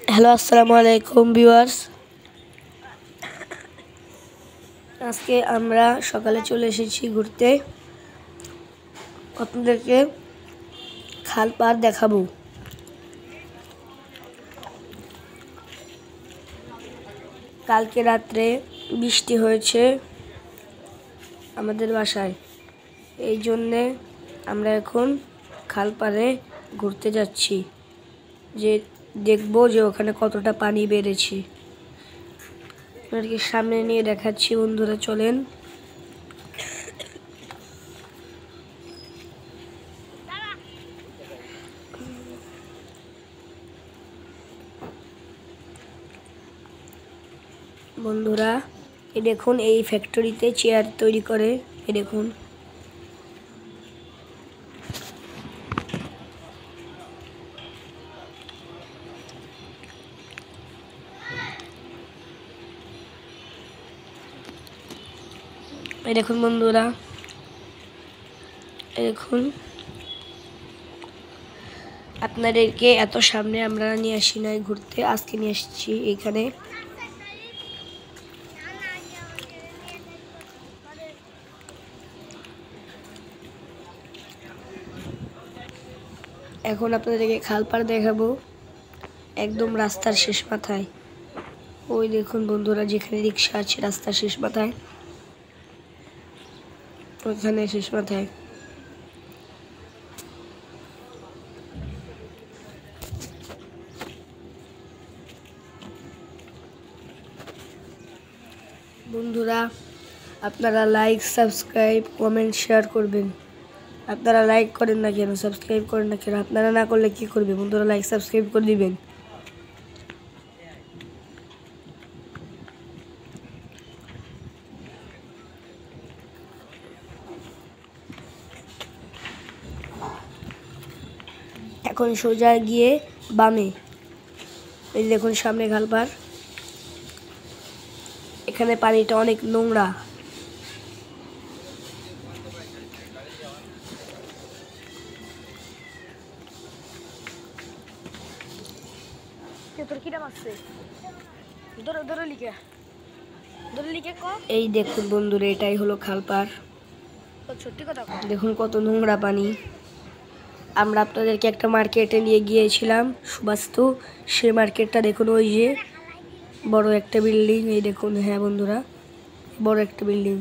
Hello, আসসালামু আলাইকুম viewers. আজকে আমরা সকালে চলে এসেছি ঘুরতে। আপনাদেরকে খাল পাড় দেখাবো। কালকে রাত্রে বৃষ্টি হয়েছে আমাদের বাসায়, এই জন্যে আমরা এখন খাল পাড়ে ঘুরতে যাচ্ছি, যে দেখবো যে ওখানে কতটা পানি বেড়েছে। আপনাদেরকে সামনে নিয়ে দেখাচ্ছি বন্ধুরা, চলেন। বন্ধুরা, এই দেখুন, এই ফ্যাক্টরিতে চেয়ার তৈরি করে। এই দেখুন, এই দেখুন বন্ধুরা, এই দেখুন। আপনাদেরকে এত সামনে আমরা নিয়ে আসি নাই ঘুরতে, আজকে নিয়ে এসেছি এখানে। এখন আপনাদেরকে খাল পাড় দেখাবো, একদম রাস্তার শেষ মাথায়। ওই দেখুন বন্ধুরা, যেখানে রিক্সা আছে রাস্তার শেষ মাথায়, ওইখানে শেষ মাথায়। বন্ধুরা, আপনারা লাইক, সাবস্ক্রাইব, কমেন্ট, শেয়ার করবেন। আপনারা লাইক করেন না কেন, সাবস্ক্রাইব করেন না কেন? আপনারা না করলে কি করবে? বন্ধুরা, লাইক সাবস্ক্রাইব করে দিবেন। এখন সোজা গিয়ে বামে, এই দেখুন সামনে খালপাড়। এখানে পানিটা অনেক নোংরা। এই দেখুন বন্ধুরা, এটাই হলো খালপাড়। দেখুন কত নোংরা পানি। আমরা আপনাদেরকে একটা মার্কেটে নিয়ে গিয়েছিলাম, সুবাস্তু। সেই মার্কেটটা দেখুন, ওই যে বড় একটা বিল্ডিং। এই দেখুন, হ্যাঁ বন্ধুরা, বড় একটা বিল্ডিং।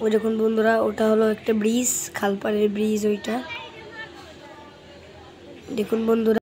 ওই দেখুন বন্ধুরা, ওটা হলো একটা ব্রিজ, খালপাড়ের ব্রিজ ওইটা। দেখুন বন্ধুরা।